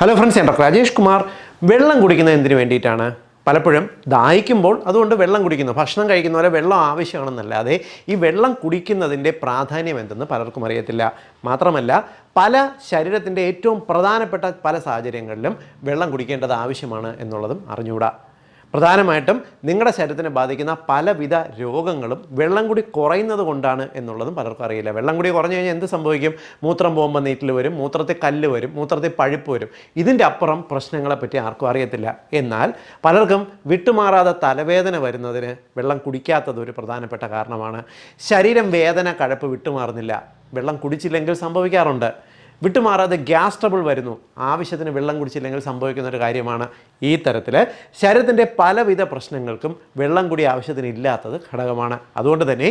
Hello friends, ഞാൻ doctor Rajesh Kumar. വെള്ളം കുടിക്കുന്നത് എന്തിനു വേണ്ടിയിട്ടാണ്? പലപ്പോഴും ദാഹിക്കുമ്പോൾ അതുകൊണ്ട് വെള്ളം കുടിക്കുന്നു, ഭക്ഷണം കഴിക്കുന്ന പോലെ വെള്ളം ആവശ്യമാണെന്നല്ലാതെ ഈ വെള്ളം കുടിക്കുന്നതിൻ്റെ പ്രാധാന്യം എന്തെന്ന് പലർക്കും അറിയത്തില്ല. മാത്രമല്ല, പല ശരീരത്തിൻ്റെ ഏറ്റവും പ്രധാനപ്പെട്ട പല സാഹചര്യങ്ങളിലും വെള്ളം കുടിക്കേണ്ടത് ആവശ്യമാണ് എന്നുള്ളതും അറിഞ്ഞുകൂടാ. പ്രധാനമായിട്ടും നിങ്ങളുടെ ശരീരത്തിനെ ബാധിക്കുന്ന പലവിധ രോഗങ്ങളും വെള്ളം കൂടി കുറയുന്നത് കൊണ്ടാണ് എന്നുള്ളതും പലർക്കും അറിയില്ല. വെള്ളം കൂടി കുറഞ്ഞു കഴിഞ്ഞാൽ എന്ത് സംഭവിക്കും? മൂത്രം പോകുമ്പോൾ നീറ്റൽ വരും, മൂത്രത്തിൽ കല്ല് വരും, മൂത്രത്തിൽ പഴുപ്പ് വരും. ഇതിൻ്റെ അപ്പുറം പ്രശ്നങ്ങളെപ്പറ്റി ആർക്കും അറിയത്തില്ല. എന്നാൽ പലർക്കും വിട്ടുമാറാതെ തലവേദന വരുന്നതിന് വെള്ളം കുടിക്കാത്തത് ഒരു പ്രധാനപ്പെട്ട കാരണമാണ്. ശരീരം വേദന, കഴപ്പ് വിട്ടുമാറുന്നില്ല, വെള്ളം കുടിച്ചില്ലെങ്കിൽ സംഭവിക്കാറുണ്ട്. വിട്ടുമാറാതെ ഗ്യാസ് ട്രബിൾ വരുന്നു, ആവശ്യത്തിന് വെള്ളം കുടിച്ചില്ലെങ്കിൽ സംഭവിക്കുന്ന ഒരു കാര്യമാണ്. ഈ തരത്തിൽ ശരീരത്തിൻ്റെ പലവിധ പ്രശ്നങ്ങൾക്കും വെള്ളം കൂടി ആവശ്യത്തിന് ഇല്ലാത്തത് ഘടകമാണ്. അതുകൊണ്ട് തന്നെ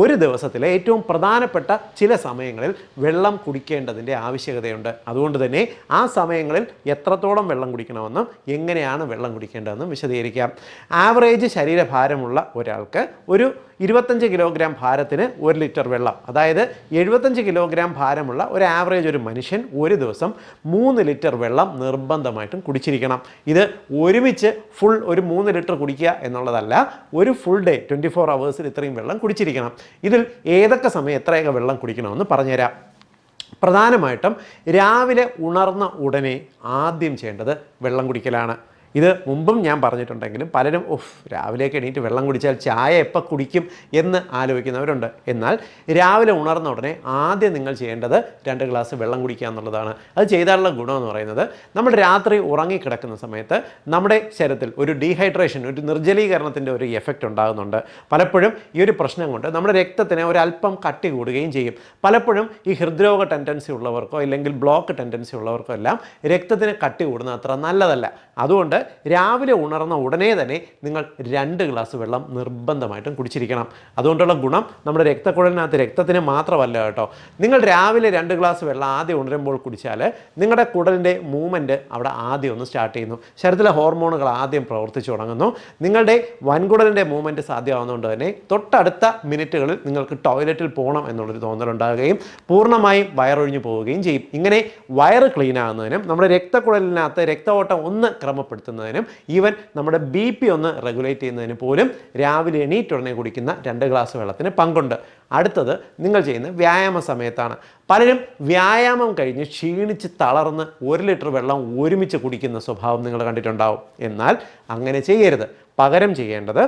ഒരു ദിവസത്തിലെ ഏറ്റവും പ്രധാനപ്പെട്ട ചില സമയങ്ങളിൽ വെള്ളം കുടിക്കേണ്ടതിൻ്റെ ആവശ്യകതയുണ്ട്. അതുകൊണ്ട് തന്നെ ആ സമയങ്ങളിൽ എത്രത്തോളം വെള്ളം കുടിക്കണമെന്നും എങ്ങനെയാണ് വെള്ളം കുടിക്കേണ്ടതെന്നും വിശദീകരിക്കാം. ആവറേജ് ശരീരഭാരമുള്ള ഒരാൾക്ക് ഒരു 25 കിലോഗ്രാം ഭാരത്തിന് 1 ലിറ്റർ വെള്ളം, അതായത് 75 കിലോഗ്രാം ഭാരമുള്ള ഒരു ആവറേജ് ഒരു മനുഷ്യൻ ഒരു ദിവസം 3 ലിറ്റർ വെള്ളം നിർബന്ധമായിട്ടും കുടിച്ചിരിക്കണം. ഇത് ഒരുമിച്ച് ഫുൾ ഒരു 3 ലിറ്റർ കുടിക്കുക എന്നുള്ളതല്ല, ഒരു ഫുൾ ഡേ 24 അവേഴ്സിൽ ഇത്രയും വെള്ളം കുടിച്ചിരിക്കണം. ഇതിൽ ഏതൊക്കെ സമയം എത്രയൊക്കെ വെള്ളം കുടിക്കണമെന്ന് പറഞ്ഞുതരാം. പ്രധാനമായിട്ടും രാവിലെ ഉണർന്ന ഉടനെ ആദ്യം ചെയ്യേണ്ടത് വെള്ളം കുടിക്കലാണ്. ഇത് മുമ്പും ഞാൻ പറഞ്ഞിട്ടുണ്ടെങ്കിലും പലരും രാവിലേക്ക് എണീറ്റ് വെള്ളം കുടിച്ചാൽ ചായ എപ്പോൾ കുടിക്കും എന്ന് ആലോചിക്കുന്നവരുണ്ട്. എന്നാൽ രാവിലെ ഉണർന്ന ഉടനെ ആദ്യം നിങ്ങൾ ചെയ്യേണ്ടത് 2 ഗ്ലാസ് വെള്ളം കുടിക്കുക എന്നുള്ളതാണ്. അത് ചെയ്താലുള്ള ഗുണമെന്ന് പറയുന്നത്, നമ്മൾ രാത്രി ഉറങ്ങിക്കിടക്കുന്ന സമയത്ത് നമ്മുടെ ശരീരത്തിൽ ഒരു ഡീഹൈഡ്രേഷൻ, ഒരു നിർജ്ജലീകരണത്തിൻ്റെ ഒരു എഫക്റ്റ് ഉണ്ടാകുന്നുണ്ട്. പലപ്പോഴും ഈ ഒരു പ്രശ്നം കൊണ്ട് നമ്മുടെ രക്തത്തിന് ഒരല്പം കട്ടി കൂടുകയും ചെയ്യും. പലപ്പോഴും ഈ ഹൃദ്രോഗ ടെൻഡൻസി ഉള്ളവർക്കോ ഇല്ലെങ്കിൽ ബ്ലോക്ക് ടെൻഡൻസി ഉള്ളവർക്കോ എല്ലാം രക്തത്തിന് കട്ടി കൂടുന്നത് അത്ര നല്ലതല്ല. അതുകൊണ്ട് രാവിലെ ഉണർന്ന ഉടനെ തന്നെ നിങ്ങൾ 2 ഗ്ലാസ് വെള്ളം നിർബന്ധമായിട്ടും കുടിച്ചിരിക്കണം. അതുകൊണ്ടുള്ള ഗുണം നമ്മുടെ രക്തക്കുഴലിനകത്ത് രക്തത്തിന് മാത്രമല്ല കേട്ടോ. നിങ്ങൾ രാവിലെ 2 ഗ്ലാസ് വെള്ളം ആദ്യം ഉണരുമ്പോൾ കുടിച്ചാൽ നിങ്ങളുടെ കുടലിൻ്റെ മൂവ്മെൻറ്റ് അവിടെ ആദ്യം ഒന്ന് സ്റ്റാർട്ട് ചെയ്യുന്നു. ശരീരത്തിലെ ഹോർമോണുകൾ ആദ്യം പ്രവർത്തിച്ചു തുടങ്ങുന്നു. നിങ്ങളുടെ വൻകുടലിൻ്റെ മൂവ്മെൻറ്റ് സാധ്യമാകുന്നതുകൊണ്ട് തന്നെ തൊട്ടടുത്ത മിനിറ്റുകളിൽ നിങ്ങൾക്ക് ടോയ്ലറ്റിൽ പോകണം എന്നുള്ളൊരു തോന്നലുണ്ടാകുകയും പൂർണ്ണമായും വയറൊഴിഞ്ഞു പോവുകയും ചെയ്യും. ഇങ്ങനെ വയറ് ക്ലീൻ ആകുന്നതിനും നമ്മുടെ രക്തക്കുഴലിനകത്ത് രക്തഓട്ടം ഒന്ന് ക്രമപ്പെടുത്തുന്നതിനും ഈവൻ നമ്മുടെ BP ഒന്ന് റെഗുലേറ്റ് ചെയ്യുന്നതിന് പോലും രാവിലെ എണീറ്റുടനെ കുടിക്കുന്ന 2 ഗ്ലാസ് വെള്ളത്തിന് പങ്കുണ്ട്. അടുത്തത് നിങ്ങൾ ചെയ്യുന്ന വ്യായാമ സമയത്താണ്. പലരും വ്യായാമം കഴിഞ്ഞ് ക്ഷീണിച്ച് തളർന്ന് 1 ലിറ്റർ വെള്ളം ഒരുമിച്ച് കുടിക്കുന്ന സ്വഭാവം നിങ്ങൾ കണ്ടിട്ടുണ്ടാവും. എന്നാൽ അങ്ങനെ ചെയ്യരുത്. പകരം ചെയ്യേണ്ടത്,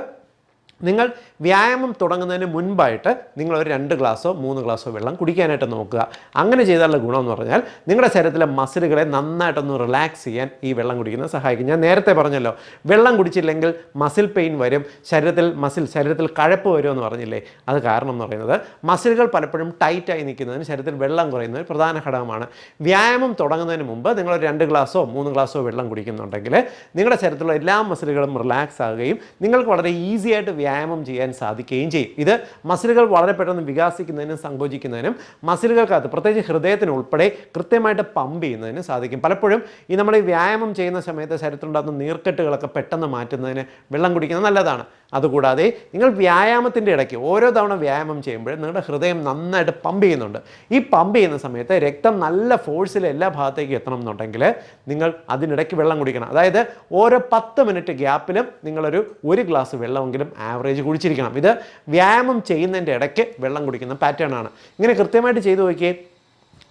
നിങ്ങൾ വ്യായാമം തുടങ്ങുന്നതിന് മുൻപായിട്ട് നിങ്ങൾ ഒരു 2 ഗ്ലാസോ 3 ഗ്ലാസോ വെള്ളം കുടിക്കാനായിട്ട് നോക്കുക. അങ്ങനെ ചെയ്താലുള്ള ഗുണമെന്ന് പറഞ്ഞാൽ നിങ്ങളുടെ ശരീരത്തിലെ മസിലുകളെ നന്നായിട്ടൊന്ന് റിലാക്സ് ചെയ്യാൻ ഈ വെള്ളം കുടിക്കുന്നത് സഹായിക്കും. ഞാൻ നേരത്തെ പറഞ്ഞല്ലോ, വെള്ളം കുടിച്ചില്ലെങ്കിൽ മസിൽ പെയിൻ വരും, ശരീരത്തിൽ കഴപ്പ് വരുമെന്ന് പറഞ്ഞില്ലേ. അത് കാരണം എന്ന് പറയുന്നത് മസിലുകൾ പലപ്പോഴും ടൈറ്റായി നിൽക്കുന്നതിന് ശരീരത്തിൽ വെള്ളം കുറയുന്നത് പ്രധാന ഘടകമാണ്. വ്യായാമം തുടങ്ങുന്നതിന് മുമ്പ് നിങ്ങൾ 2 ഗ്ലാസോ 3 ഗ്ലാസോ വെള്ളം കുടിക്കുന്നുണ്ടെങ്കിൽ നിങ്ങളുടെ ശരീരത്തിലുള്ള എല്ലാ മസിലുകളും റിലാക്സ് ആകുകയും നിങ്ങൾക്ക് വളരെ ഈസി ആയിട്ട് വ്യായാമം ചെയ്യാൻ സാധിക്കുകയും ചെയ്യും. ഇത് മസിലുകൾ വളരെ പെട്ടെന്ന് വികാസിക്കുന്നതിനും സങ്കോചിക്കുന്നതിനും മസിലുകൾക്കകത്ത് പ്രത്യേകിച്ച് ഹൃദയത്തിന് ഉൾപ്പെടെ കൃത്യമായിട്ട് പമ്പ് ചെയ്യുന്നതിനും സാധിക്കും. പലപ്പോഴും നമ്മൾ ഈ വ്യായാമം ചെയ്യുന്ന സമയത്ത് ശരീരത്തിലുണ്ടാകുന്ന നീർക്കെട്ടുകളൊക്കെ പെട്ടെന്ന് മാറ്റുന്നതിന് വെള്ളം കുടിക്കുന്നത് നല്ലതാണ്. അതുകൂടാതെ നിങ്ങൾ വ്യായാമത്തിൻ്റെ ഇടയ്ക്ക് ഓരോ തവണ വ്യായാമം ചെയ്യുമ്പോൾ നിങ്ങളുടെ ഹൃദയം നന്നായിട്ട് പമ്പ് ചെയ്യുന്നുണ്ട്. ഈ പമ്പ് ചെയ്യുന്ന സമയത്ത് രക്തം നല്ല ഫോഴ്സിൽ എല്ലാ ഭാഗത്തേക്കും എത്തണം എന്നുണ്ടെങ്കിൽ നിങ്ങൾ അതിനിടയ്ക്ക് വെള്ളം കുടിക്കണം. അതായത് ഓരോ 10 മിനിറ്റ് ഗ്യാപ്പിലും നിങ്ങളൊരു 1 ഗ്ലാസ് വെള്ളമെങ്കിലും ആവറേജ് കുടിച്ചിരിക്കണം. ഇത് വ്യായാമം ചെയ്യുന്നതിൻ്റെ ഇടയ്ക്ക് വെള്ളം കുടിക്കുന്ന പാറ്റേൺ ആണ്. ഇങ്ങനെ കൃത്യമായിട്ട് ചെയ്തു നോക്കിയേ,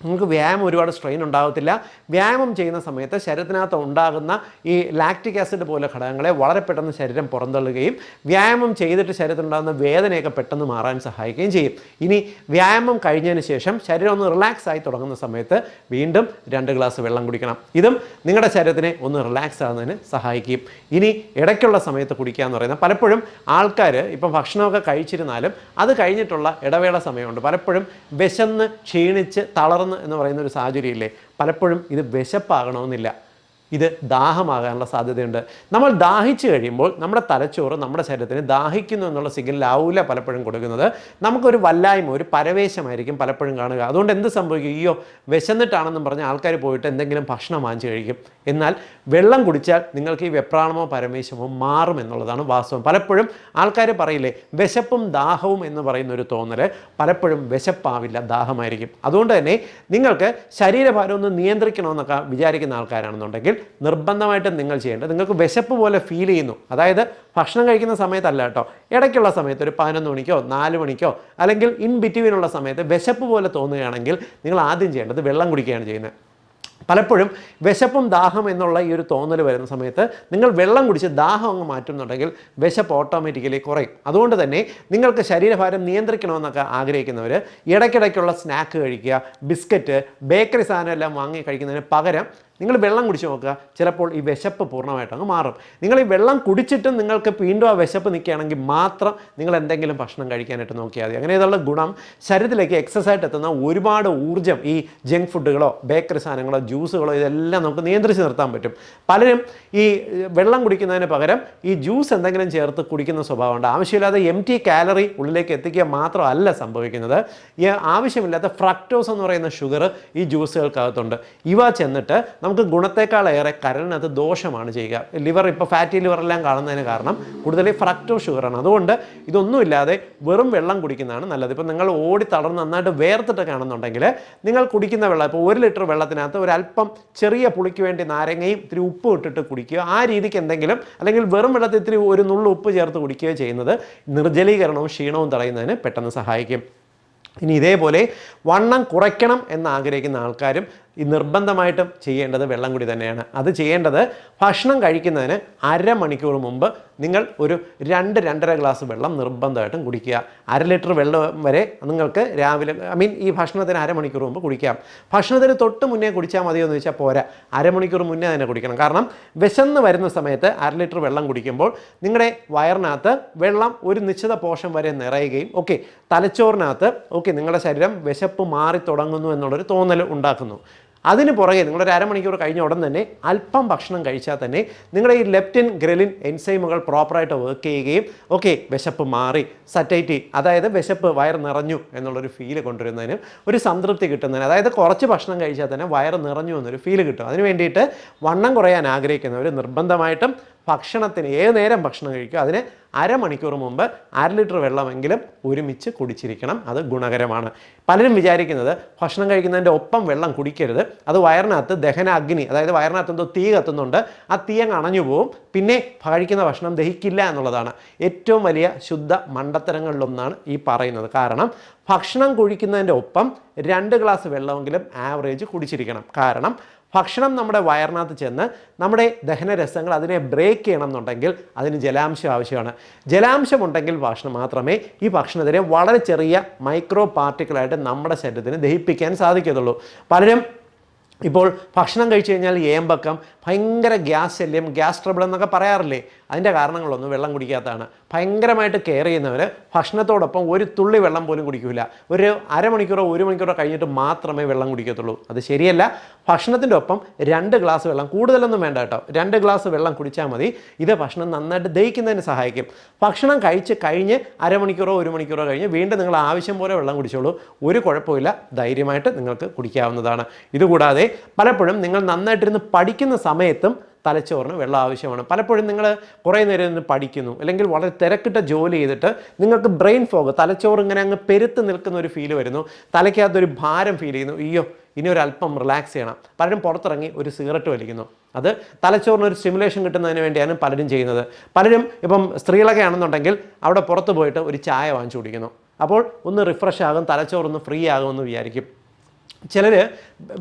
നിങ്ങൾക്ക് വ്യായാമം ഒരുപാട് സ്ട്രെയിൻ ഉണ്ടാകത്തില്ല. വ്യായാമം ചെയ്യുന്ന സമയത്ത് ശരീരത്തിനകത്ത് ഉണ്ടാകുന്ന ഈ ലാക്റ്റിക് ആസിഡ് പോലെ ഘടകങ്ങളെ വളരെ പെട്ടെന്ന് ശരീരം പുറന്തള്ളുകയും വ്യായാമം ചെയ്തിട്ട് ശരീരത്തിലുണ്ടാകുന്ന വേദനയൊക്കെ പെട്ടെന്ന് മാറാൻ സഹായിക്കുകയും ചെയ്യും. ഇനി വ്യായാമം കഴിഞ്ഞതിന് ശേഷം ശരീരം ഒന്ന് റിലാക്സ് ആയി തുടങ്ങുന്ന സമയത്ത് വീണ്ടും 2 ഗ്ലാസ് വെള്ളം കുടിക്കണം. ഇതും നിങ്ങളുടെ ശരീരത്തിനെ ഒന്ന് റിലാക്സ് ആകുന്നതിന് സഹായിക്കും. ഇനി ഇടയ്ക്കുള്ള സമയത്ത് കുടിക്കുക എന്ന് പറയുന്നത്, പലപ്പോഴും ആൾക്കാർ ഇപ്പം ഭക്ഷണമൊക്കെ കഴിച്ചിരുന്നാലും അത് കഴിഞ്ഞിട്ടുള്ള ഇടവേള സമയമുണ്ട്. പലപ്പോഴും വിശന്ന് ക്ഷീണിച്ച് തളർന്ന് എന്ന് പറയുന്ന ഒരു സാഹചര്യമില്ലേ, പലപ്പോഴും ഇത് വിശപ്പാകണമെന്നില്ല. ഇത് ദാഹമാകാനുള്ള സാധ്യതയുണ്ട്. നമ്മൾ ദാഹിച്ചു കഴിയുമ്പോൾ നമ്മുടെ തലച്ചോറ് നമ്മുടെ ശരീരത്തിന് ദാഹിക്കുന്നു എന്നുള്ള സിഗ്നൽ ആവില്ല പലപ്പോഴും കൊടുക്കുന്നത്. നമുക്കൊരു വല്ലായ്മ, ഒരു പരവേശമായിരിക്കും പലപ്പോഴും കാണുക. അതുകൊണ്ട് എന്ത് സംഭവിക്കും? അയ്യോ വിശന്നിട്ടാണെന്നും പറഞ്ഞ് ആൾക്കാർ പോയിട്ട് എന്തെങ്കിലും ഭക്ഷണം വാങ്ങിച്ച് കഴിക്കും. എന്നാൽ വെള്ളം കുടിച്ചാൽ നിങ്ങൾക്ക് ഈ വെപ്രാണമോ പരവേശമോ മാറും എന്നുള്ളതാണ് വാസ്തവം. പലപ്പോഴും ആൾക്കാർ പറയില്ലേ, വിശപ്പും ദാഹവും എന്ന് പറയുന്ന ഒരു തോന്നൽ, പലപ്പോഴും വിശപ്പാവില്ല, ദാഹമായിരിക്കും. അതുകൊണ്ട് തന്നെ നിങ്ങൾക്ക് ശരീരഭാരം ഒന്ന് നിയന്ത്രിക്കണമെന്നൊക്കെ വിചാരിക്കുന്ന ആൾക്കാരാണെന്നുണ്ടെങ്കിൽ നിർബന്ധമായിട്ടും നിങ്ങൾ ചെയ്യേണ്ടത്, നിങ്ങൾക്ക് വിശപ്പ് പോലെ ഫീൽ ചെയ്യുന്നു, അതായത് ഭക്ഷണം കഴിക്കുന്ന സമയത്തല്ല കേട്ടോ, ഇടയ്ക്കുള്ള സമയത്ത് ഒരു 11 മണിക്കോ 4 മണിക്കോ അല്ലെങ്കിൽ ഇൻ ബിറ്റ്വീനുള്ള സമയത്ത് വിശപ്പ് പോലെ തോന്നുകയാണെങ്കിൽ നിങ്ങൾ ആദ്യം ചെയ്യേണ്ടത് വെള്ളം കുടിക്കുകയാണ് ചെയ്യുന്നത്. പലപ്പോഴും വിശപ്പും ദാഹം എന്നുള്ള ഈ ഒരു തോന്നൽ വരുന്ന സമയത്ത് നിങ്ങൾ വെള്ളം കുടിച്ച് ദാഹം അങ്ങ് മാറ്റുന്നുണ്ടെങ്കിൽ വിശപ്പ് ഓട്ടോമാറ്റിക്കലി കുറയും. അതുകൊണ്ട് തന്നെ നിങ്ങൾക്ക് ശരീരഭാരം നിയന്ത്രിക്കണമെന്നൊക്കെ ആഗ്രഹിക്കുന്നവർ ഇടയ്ക്കിടയ്ക്കുള്ള സ്നാക്ക് കഴിക്കുക, ബിസ്ക്കറ്റ്, ബേക്കറി സാധനം എല്ലാം വാങ്ങി കഴിക്കുന്നതിന് പകരം നിങ്ങൾ വെള്ളം കുടിച്ച് നോക്കുക, ചിലപ്പോൾ ഈ വിശപ്പ് പൂർണ്ണമായിട്ട് അങ്ങ് മാറും. നിങ്ങൾ ഈ വെള്ളം കുടിച്ചിട്ടും നിങ്ങൾക്ക് വീണ്ടും ആ വിശപ്പ് നിൽക്കുകയാണെങ്കിൽ മാത്രം നിങ്ങൾ എന്തെങ്കിലും ഭക്ഷണം കഴിക്കാനായിട്ട് നോക്കിയാൽ മതി. അങ്ങനെ ഇതുള്ള ഗുണം ശരീരത്തിലേക്ക് എക്സസൈസ് എത്തുന്ന ഒരുപാട് ഊർജ്ജം ഈ ജങ്ക് ഫുഡുകളോ ബേക്കറി സാധനങ്ങളോ ജ്യൂസുകളോ ഇതെല്ലാം നമുക്ക് നിയന്ത്രിച്ച് നിർത്താൻ പറ്റും. പലരും ഈ വെള്ളം കുടിക്കുന്നതിന് പകരം ഈ ജ്യൂസ് എന്തെങ്കിലും ചേർത്ത് കുടിക്കുന്ന സ്വഭാവമുണ്ട്. ആവശ്യമില്ലാതെ empty കാലറി ഉള്ളിലേക്ക് എത്തിക്കുക മാത്രമല്ല സംഭവിക്കുന്നത്, ഈ ആവശ്യമില്ലാത്ത ഫ്രക്ടോസ് എന്ന് പറയുന്ന ഷുഗർ ഈ ജ്യൂസുകൾക്കകത്തുണ്ട്. ഇവ ചെന്നിട്ട് നമുക്ക് ഗുണത്തേക്കാളേറെ കരളിനകത്ത് ദോഷമാണ് ചെയ്യുക. ലിവർ, ഇപ്പോൾ ഫാറ്റി ലിവറെല്ലാം കാണുന്നതിന് കാരണം കൂടുതൽ ഫ്രക്ടോ ഷുഗറാണ്. അതുകൊണ്ട് ഇതൊന്നുമില്ലാതെ വെറും വെള്ളം കുടിക്കുന്നതാണ് നല്ലത്. ഇപ്പോൾ നിങ്ങൾ ഓടി തളർന്ന് നന്നായിട്ട് വേർത്തിട്ടൊക്കെ ആണെന്നുണ്ടെങ്കിൽ നിങ്ങൾ കുടിക്കുന്ന വെള്ളം, ഇപ്പോൾ 1 ലിറ്റർ വെള്ളത്തിനകത്ത് ഒരല്പം ചെറിയ പുളിക്ക് വേണ്ടി നാരങ്ങയും ഇത്തിരി ഉപ്പ് ഇട്ടിട്ട് കുടിക്കുക. ആ രീതിക്ക് എന്തെങ്കിലും, അല്ലെങ്കിൽ വെറും വെള്ളത്തിൽ ഇത്തിരി ഒരു നുള്ളു ഉപ്പ് ചേർത്ത് കുടിക്കുകയോ ചെയ്യുന്നത് നിർജ്ജലീകരണവും ക്ഷീണവും തടയുന്നതിന് പെട്ടെന്ന് സഹായിക്കും. ഇനി ഇതേപോലെ വണ്ണം കുറയ്ക്കണം എന്ന് ആഗ്രഹിക്കുന്ന ആൾക്കാരും ഈ നിർബന്ധമായിട്ടും ചെയ്യേണ്ടത് വെള്ളം കുടി തന്നെയാണ്. അത് ചെയ്യേണ്ടത് ഭക്ഷണം കഴിക്കുന്നതിന് അരമണിക്കൂർ മുമ്പ് നിങ്ങൾ ഒരു 2-2.5 ഗ്ലാസ് വെള്ളം നിർബന്ധമായിട്ടും കുടിക്കുക. 1/2 ലിറ്റർ വെള്ളം വരെ നിങ്ങൾക്ക് രാവിലെ, ഈ ഭക്ഷണത്തിന് അരമണിക്കൂർ മുമ്പ് കുടിക്കാം. ഭക്ഷണത്തിന് തൊട്ട് മുന്നേ കുടിച്ചാൽ മതിയോ എന്ന് ചോദിച്ചാൽ പോരാ, അരമണിക്കൂർ മുന്നേ തന്നെ കുടിക്കണം. കാരണം വിശന്ന് വരുന്ന സമയത്ത് 1/2 ലിറ്റർ വെള്ളം കുടിക്കുമ്പോൾ നിങ്ങളുടെ വയറിനകത്ത് വെള്ളം ഒരു നിശ്ചിത പോഷൻ വരെ നിറയുകയും തലച്ചോറിനകത്ത് നിങ്ങളുടെ ശരീരം വിശപ്പ് മാറി തുടങ്ങുന്നു എന്നുള്ളൊരു തോന്നൽ ഉണ്ടാക്കുന്നു. അതിന് പുറകെ നിങ്ങളൊരു അരമണിക്കൂർ കഴിഞ്ഞ ഉടൻ തന്നെ അല്പം ഭക്ഷണം കഴിച്ചാൽ തന്നെ നിങ്ങളുടെ ഈ ലെപ്റ്റിൻ ഗ്രലിൻ എൻസൈമുകൾ പ്രോപ്പറായിട്ട് വർക്ക് ചെയ്യുകയും വിശപ്പ് മാറി, സറ്റൈറ്റി, അതായത് വിശപ്പ് വയറ് നിറഞ്ഞു എന്നുള്ളൊരു ഫീല് കൊണ്ടുവരുന്നതിനും ഒരു സംതൃപ്തി കിട്ടുന്നതിന്, അതായത് കുറച്ച് ഭക്ഷണം കഴിച്ചാൽ തന്നെ വയറ് നിറഞ്ഞു എന്നൊരു ഫീല് കിട്ടും. അതിന് വേണ്ടിയിട്ട് വണ്ണം കുറയാൻ ആഗ്രഹിക്കുന്നവർ നിർബന്ധമായിട്ടും ഭക്ഷണത്തിന് ഏത് നേരം ഭക്ഷണം കഴിക്കുക, അതിന് അരമണിക്കൂർ മുമ്പ് 1/2 ലിറ്റർ വെള്ളമെങ്കിലും ഒരുമിച്ച് കുടിച്ചിരിക്കണം. അത് ഗുണകരമാണ്. പലരും വിചാരിക്കുന്നത് ഭക്ഷണം കഴിക്കുന്നതിൻ്റെ ഒപ്പം വെള്ളം കുടിക്കരുത്, അത് വയറിനകത്ത് ദഹന അഗ്നി, അതായത് വയറിനകത്ത് എന്തോ തീ കത്തുന്നുണ്ട്, ആ തീ അങ്ങ് അണഞ്ഞു പോവും, പിന്നെ കഴിക്കുന്ന ഭക്ഷണം ദഹിക്കില്ല എന്നുള്ളതാണ്. ഏറ്റവും വലിയ ശുദ്ധ മണ്ടത്തരങ്ങളിലൊന്നാണ് ഈ പറയുന്നത്. കാരണം ഭക്ഷണം കുടിക്കുന്നതിൻ്റെ ഒപ്പം 2 ഗ്ലാസ് വെള്ളമെങ്കിലും ആവറേജ് കുടിച്ചിരിക്കണം. കാരണം ഭക്ഷണം നമ്മുടെ വയറിനകത്ത് ചെന്ന് നമ്മുടെ ദഹനരസങ്ങൾ അതിനെ ബ്രേക്ക് ചെയ്യണം എന്നുണ്ടെങ്കിൽ അതിന് ജലാംശം ആവശ്യമാണ്. ജലാംശം ഉണ്ടെങ്കിൽ ഭക്ഷണം മാത്രമേ ഈ ഭക്ഷണത്തിനെ വളരെ ചെറിയ മൈക്രോ പാർട്ടിക്കിളായിട്ട് നമ്മുടെ ശരീരത്തിന് ദഹിപ്പിക്കാൻ സാധിക്കത്തുള്ളൂ. പലരും ഇപ്പോൾ ഭക്ഷണം കഴിച്ചു കഴിഞ്ഞാൽ ഏമ്പക്കം, ഭയങ്കര ഗ്യാസ് ശല്യം, ഗ്യാസ് ട്രബിൾ എന്നൊക്കെ പറയാറില്ലേ, അതിൻ്റെ കാരണങ്ങളൊന്നും വെള്ളം കുടിക്കാത്തതാണ്. ഭയങ്കരമായിട്ട് കെയർ ചെയ്യുന്നവർ ഭക്ഷണത്തോടൊപ്പം ഒരു തുള്ളി വെള്ളം പോലും കുടിക്കില്ല. ഒരു അരമണിക്കൂറോ 1 മണിക്കൂറോ കഴിഞ്ഞിട്ട് മാത്രമേ വെള്ളം കുടിക്കത്തുള്ളൂ. അത് ശരിയല്ല. ഭക്ഷണത്തിൻ്റെ ഒപ്പം 2 ഗ്ലാസ് വെള്ളം, കൂടുതലൊന്നും വേണ്ട കേട്ടോ, 2 ഗ്ലാസ് വെള്ളം കുടിച്ചാൽ മതി. ഇത് ഭക്ഷണം നന്നായിട്ട് ദഹിക്കുന്നതിന് സഹായിക്കും. ഭക്ഷണം കഴിച്ച് കഴിഞ്ഞ് അരമണിക്കൂറോ 1 മണിക്കൂറോ കഴിഞ്ഞ് വീണ്ടും നിങ്ങൾ ആവശ്യം പോലെ വെള്ളം കുടിച്ചോളൂ, ഒരു കുഴപ്പമില്ല, ധൈര്യമായിട്ട് നിങ്ങൾക്ക് കുടിക്കാവുന്നതാണ്. ഇതുകൂടാതെ പലപ്പോഴും നിങ്ങൾ നന്നായിട്ടിരുന്ന് പഠിക്കുന്ന സമയത്തും തലച്ചോറിന് വെള്ളം ആവശ്യമാണ്. പലപ്പോഴും നിങ്ങൾ കുറേ നേരം ഇരുന്ന് പഠിക്കുന്നു, അല്ലെങ്കിൽ വളരെ തിരക്കിട്ട ജോലി ചെയ്തിട്ട് നിങ്ങൾക്ക് ബ്രെയിൻ ഫോഗ്, തലച്ചോറ് ഇങ്ങനെ അങ്ങ് പെരുത്ത് നിൽക്കുന്ന ഒരു ഫീല് വരുന്നു, തലയ്ക്കകത്തൊരു ഭാരം ഫീൽ ചെയ്യുന്നു, അയ്യോ ഇനി ഒരു അല്പം റിലാക്സ് ചെയ്യണം. പലരും പുറത്തിറങ്ങി ഒരു സിഗരറ്റ് വലിക്കുന്നു. അത് തലച്ചോറിന് ഒരു സ്റ്റിമുലേഷൻ കിട്ടുന്നതിന് വേണ്ടിയാണ് പലരും ചെയ്യുന്നത്. പലരും ഇപ്പം സ്ത്രീകളൊക്കെ ആണെന്നുണ്ടെങ്കിൽ അവിടെ പുറത്ത് പോയിട്ട് ഒരു ചായ വാങ്ങിച്ചു കുടിക്കുന്നു. അപ്പോൾ ഒന്ന് റിഫ്രഷ് ആകും, തലച്ചോറൊന്ന് ഫ്രീ ആകുമെന്ന് വിചാരിക്കും. ചിലർ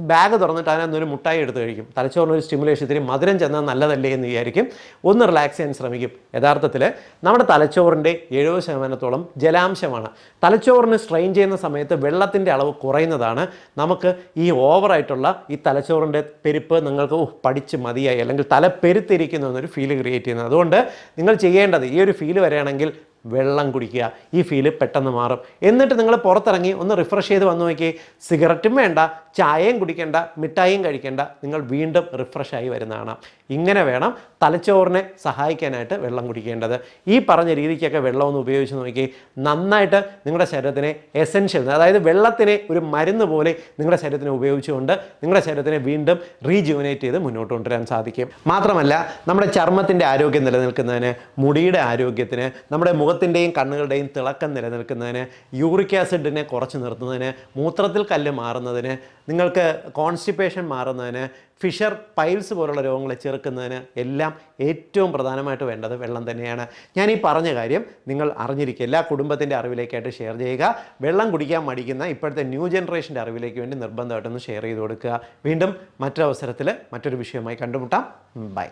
ബാഗ് തുറന്നിട്ട് അതിനകത്തൊരു മുട്ടായി എടുത്ത് കഴിക്കും. തലച്ചോറിനൊരു സ്റ്റിമുലേഷൻ, ഇത്തിരി മധുരം ചെന്നാൽ നല്ലതല്ലേ എന്ന് വിചാരിക്കും, ഒന്ന് റിലാക്സ് ചെയ്യാൻ ശ്രമിക്കും. യഥാർത്ഥത്തിൽ നമ്മുടെ തലച്ചോറിൻ്റെ 70% ജലാംശമാണ്. തലച്ചോറിന് സ്ട്രെയിൻ ചെയ്യുന്ന സമയത്ത് വെള്ളത്തിൻ്റെ അളവ് കുറയുന്നതാണ് നമുക്ക് ഈ ഓവറായിട്ടുള്ള ഈ തലച്ചോറിൻ്റെ പെരുപ്പ് നിങ്ങൾക്ക് പഠിച്ച് മതിയായി, അല്ലെങ്കിൽ തല പെരുത്തിരിക്കുന്നു എന്നൊരു ഫീല് ക്രിയേറ്റ് ചെയ്യുന്നത്. അതുകൊണ്ട് നിങ്ങൾ ചെയ്യേണ്ടത്, ഈ ഒരു ഫീല് വരികയാണെങ്കിൽ വെള്ളം കുടിക്കുക, ഈ ഫീല് പെട്ടെന്ന് മാറും. എന്നിട്ട് നിങ്ങൾ പുറത്തിറങ്ങി ഒന്ന് റിഫ്രഷ് ചെയ്ത് വന്നു നോക്കി, സിഗരറ്റും വേണ്ട, വേണ്ട, ചായയും കുടിക്കേണ്ട, മിഠായിയും കഴിക്കേണ്ട, നിങ്ങൾ വീണ്ടും റിഫ്രഷായി വരുന്നതാണ്. ഇങ്ങനെ വേണം തലച്ചോറിനെ സഹായിക്കാനായിട്ട് വെള്ളം കുടിക്കേണ്ടത്. ഈ പറഞ്ഞ രീതിക്കൊക്കെ വെള്ളം ഒന്ന് ഉപയോഗിച്ച് നോക്കി, നന്നായിട്ട് നിങ്ങളുടെ ശരീരത്തിനെ എസെൻഷ്യൽ, അതായത് വെള്ളത്തിനെ ഒരു മരുന്ന് പോലെ നിങ്ങളുടെ ശരീരത്തിനെ ഉപയോഗിച്ചുകൊണ്ട് നിങ്ങളുടെ ശരീരത്തിനെ വീണ്ടും റീജുവനേറ്റ് ചെയ്ത് മുന്നോട്ട് കൊണ്ടുവരാൻ സാധിക്കും. മാത്രമല്ല നമ്മുടെ ചർമ്മത്തിൻ്റെ ആരോഗ്യം നിലനിൽക്കുന്നതിന്, മുടിയുടെ ആരോഗ്യത്തിന്, നമ്മുടെ മുഖത്തിൻ്റെയും കണ്ണുകളുടെയും തിളക്കം നിലനിൽക്കുന്നതിന്, യൂറിക് ആസിഡിനെ കുറച്ച് നിർത്തുന്നതിന്, മൂത്രത്തിൽ കല്ല് മാറുന്നതിന്, നിങ്ങൾക്ക് കോൺസ്റ്റിപ്പേഷൻ മാറുന്നതിന്, ഫിഷർ പൈൽസ് പോലുള്ള രോഗങ്ങളെ ചെറുക്കുന്നതിന് എല്ലാം ഏറ്റവും പ്രധാനമായിട്ട് വേണ്ടത് വെള്ളം തന്നെയാണ്. ഞാൻ ഈ പറഞ്ഞ കാര്യം നിങ്ങൾ അറിഞ്ഞിരിക്കുക, എല്ലാ കുടുംബത്തിൻ്റെ അറിവിലേക്കായിട്ട് ഷെയർ ചെയ്യുക. വെള്ളം കുടിക്കാൻ മടിക്കുന്ന ഇപ്പോഴത്തെ ന്യൂ ജനറേഷൻ്റെ അറിവിലേക്ക് വേണ്ടി നിർബന്ധമായിട്ടൊന്ന് ഷെയർ ചെയ്ത് കൊടുക്കുക. വീണ്ടും മറ്റൊരവസരത്തിൽ മറ്റൊരു വിഷയമായി കണ്ടുമുട്ടാം. ബൈ.